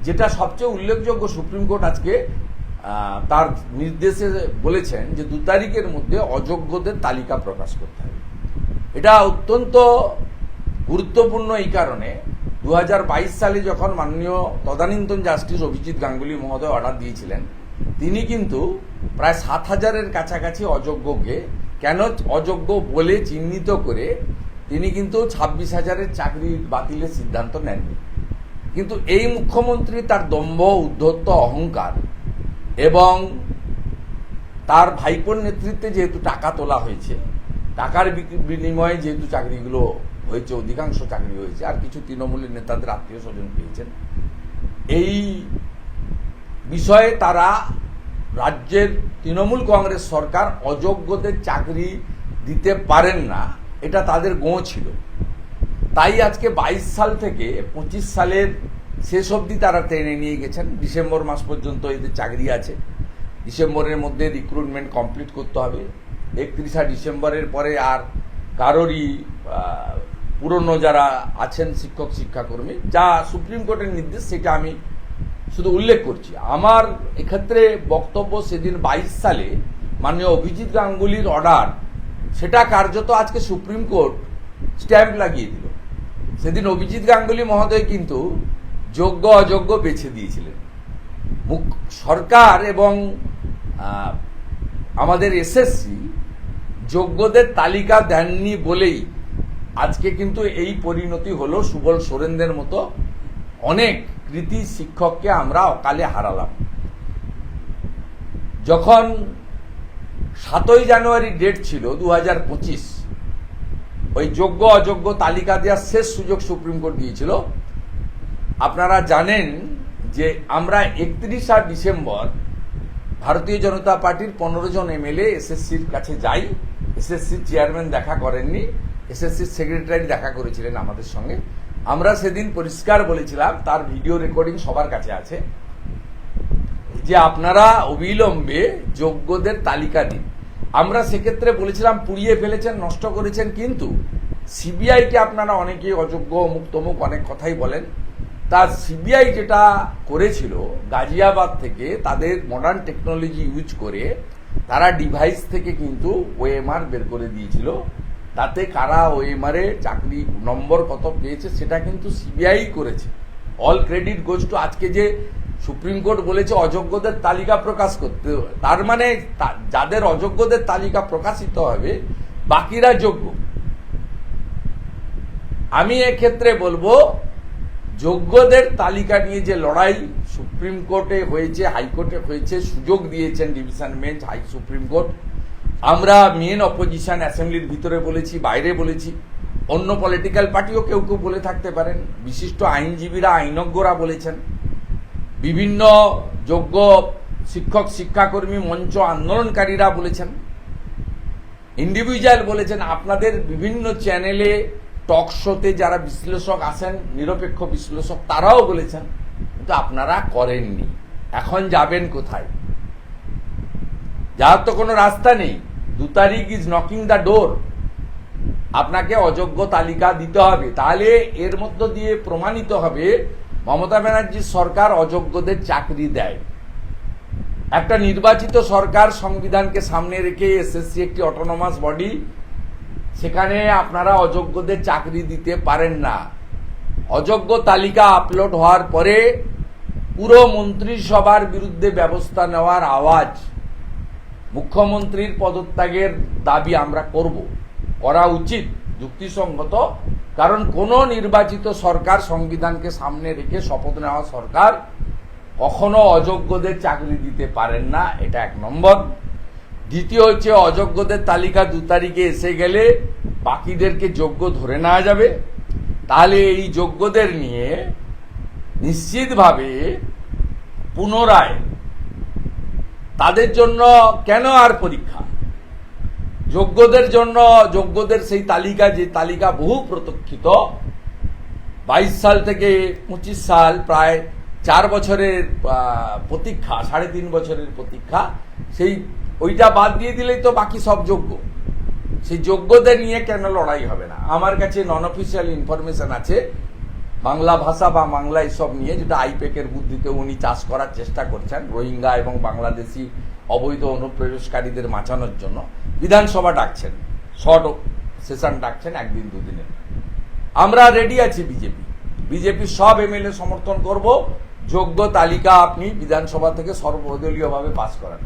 যেটা সবচেয়ে উল্লেখযোগ্য, সুপ্রিম কোর্ট আজকে তার নির্দেশে বলেছেন যে 2 তারিখের মধ্যে অযোগ্যদের তালিকা প্রকাশ করতে হবে। এটা অত্যন্ত গুরুত্বপূর্ণ এই কারণে 2022 সালে যখন মাননীয় তদানীন্তন জাস্টিস অভিজিৎ গাঙ্গুলি মহোদয় অর্ডার দিয়েছিলেন, তিনি কিন্তু প্রায় 7,000-এর কাছাকাছি অযোগ্যকে কেন অযোগ্য বলে চিহ্নিত করে তিনি কিন্তু 26,000-এর চাকরি বাতিলের সিদ্ধান্ত নেননি। কিন্তু এই মুখ্যমন্ত্রী তার দম্ভ, উদ্ধত্ত, অহংকার এবং তার ভাইপোর নেতৃত্বে যেহেতু টাকা তোলা হয়েছে, টাকার বিনিময়ে যেহেতু চাকরিগুলো হয়েছে, অধিকাংশ চাকরি হয়েছে, আর কিছু তৃণমূলের নেতাদের আত্মীয় স্বজন পেয়েছেন, এই বিষয়ে তারা রাজ্যের তৃণমূল কংগ্রেস সরকার অযোগ্যদের চাকরি দিতে পারেন না, এটা তাদের গোঁ ছিল। তাই আজকে 22 সাল থেকে 25 সালের শেষ অবধি তারা টেনে নিয়ে গেছেন। ডিসেম্বর মাস পর্যন্ত এদের চাকরি আছে, ডিসেম্বরের মধ্যে রিক্রুটমেন্ট কমপ্লিট করতে হবে। 31শে ডিসেম্বরের পরে আর কারোরই পুরনো যারা আছেন শিক্ষক শিক্ষাকর্মী, যা সুপ্রিম কোর্টের নির্দেশ, সেটা আমি শুধু উল্লেখ করছি। আমার এক্ষেত্রে বক্তব্য, সেদিন 22 সালে মাননীয় অভিজিৎ গাঙ্গুলির অর্ডার, সেটা কার্যত আজকে সুপ্রিম কোর্ট স্ট্যাম্প লাগিয়ে দিল। সেদিন অভিজিৎ গাঙ্গুলি মহোদয় কিন্তু যোগ্য অযোগ্য বেছে দিয়েছিলেন। সরকার এবং আমাদের এসএসসি যোগ্যদের তালিকা দেননি বলেই আজকে কিন্তু এই পরিণতি হলো। সুবল সোরেনদের মতো অনেক কৃতি শিক্ষককে আমরা অকালে হারালাম। যখন 7ই জানুয়ারি ডেট ছিল 2025, ওই যোগ্য অযোগ্য তালিকা দেওয়ার শেষ সুযোগ সুপ্রিম কোর্ট দিয়েছিল। আপনারা জানেন যে আমরা 31শে ডিসেম্বর ভারতীয় জনতা পার্টির 15 জন এমএলএ এসএসসির কাছে যাই। এসএসসির চেয়ারম্যান দেখা করেননি, এসএসসির সেক্রেটারি দেখা করেছিলেন আমাদের সঙ্গে। আমরা সেদিন পরিষ্কার বলেছিলাম, তার ভিডিও রেকর্ডিং সবার কাছে আছে, যে আপনারা অবিলম্বে যোগ্যদের তালিকা দিন। আমরা সেক্ষেত্রে বলেছিলাম পুড়িয়ে ফেলেছেন, নষ্ট করেছেন, কিন্তু সিবিআইকে আপনারা অনেকেই অযোগ্য, অমুক তমুক অনেক কথাই বলেন। তার সিবিআই যেটা করেছিল, গাজিয়াবাদ থেকে তাদের মডার্ন টেকনোলজি ইউজ করে তারা ডিভাইস থেকে কিন্তু ওএমআর বের করে দিয়েছিল। তাতে কারা ওএমআরে চাকরি নম্বর কত পেয়েছে সেটা কিন্তু সিবিআই করেছে। All credit goes to. আজকে যে সুপ্রিম কোর্ট বলেছে অযোগ্যদের তালিকা প্রকাশ করতে, তার মানে যাদের অযোগ্যদের তালিকা প্রকাশিত হবে, বাকিরা যোগ্য। আমি এক্ষেত্রে বলবো, যোগ্যদের তালিকা নিয়ে যে লড়াই সুপ্রিম কোর্টে হয়েছে, হাইকোর্টে হয়েছে, সুযোগ দিয়েছেন ডিভিশন বেঞ্চ, সুপ্রিম কোর্ট। আমরা মেন অপোজিশন অ্যাসেম্বলির ভিতরে বলেছি, বাইরে বলেছি, অন্য পলিটিক্যাল পার্টিও কেউ কেউ বলে থাকতে পারেন, বিশিষ্ট আইনজীবীরা, আইনজ্ঞরা বলেছেন, বিভিন্ন যোগ্য শিক্ষক শিক্ষাকর্মী মঞ্চ আন্দোলনকারীরা বলেছেন, ইন্ডিভিজুয়াল বলেছেন, আপনাদের বিভিন্ন চ্যানেলে টক শোতে যারা বিশ্লেষক আসেন, নিরপেক্ষ বিশ্লেষক, তারাও বলেছেন, কিন্তু আপনারা করেননি। এখন যাবেন কোথায়? যার তো কোনো রাস্তা নেই। 2 তারিখ ইজ নকিং দ্য ডোর। আপনাকে অযোগ্য তালিকা দিতে হবে, তাহলে এর মধ্য দিয়ে প্রমাণিত হবে মমতা ব্যানার্জির সরকার অযোগ্যদের চাকরি দেয়। একটা নির্বাচিত সরকার, সংবিধানকে সামনে রেখে এসএসসি একটি অটোনমাস বডি, সেখানে আপনারা অযোগ্যদের চাকরি দিতে পারেন না। অযোগ্য তালিকা আপলোড হওয়ার পরে পুরো মন্ত্রিসভার বিরুদ্ধে ব্যবস্থা নেওয়ার আওয়াজ, মুখ্যমন্ত্রীর পদত্যাগের দাবি আমরা করব, করা উচিত, যুক্তিসঙ্গত। কারণ কোন নির্বাচিত সরকার, সংবিধানকে সামনে রেখে শপথ নেওয়া সরকার, কখনো অযোগ্যদের চাকরি দিতে পারেন না। এটা 1 নম্বর। দ্বিতীয় হচ্ছে, অযোগ্যদের তালিকা 2 তারিখে এসে গেলে বাকিদেরকে যোগ্য ধরে নেওয়া যাবে। তাহলে এই যোগ্যদের নিয়ে নিশ্চিতভাবে পুনরায় তাদের জন্য কেন আর পরীক্ষা? যোগ্যদের জন্য, যোগ্যদের সেই তালিকা, যে তালিকা বহু প্রতীক্ষিত, 22 সাল থেকে 25 সাল, প্রায় 4 বছরের প্রতীক্ষা, 3.5 বছরের প্রতীক্ষা, ওইটা বাদ দিয়ে দিলেই তো বাকি সব যোগ্য। সেই যোগ্যদের নিয়ে কেন লড়াই হবে না? আমার কাছে নন অফিসিয়াল ইনফরমেশন আছে বাংলা ভাষা বা বাংলা এসব নিয়ে, যেটা আইপ্যাকের বুদ্ধিতে উনি চাষ করার চেষ্টা করছেন রোহিঙ্গা এবং বাংলাদেশি অবৈধ অনুপ্রবেশকারীদের বাঁচানোর জন্য, বিধানসভা ডাকছেন, শর্ট সেশন ডাকছেন একদিন দুদিনের। আমরা রেডি আছি, বিজেপি সব এমএলএ সমর্থন করব। যোগ্য তালিকা আপনি বিধানসভা থেকে সর্বদলীয়ভাবে পাস করান।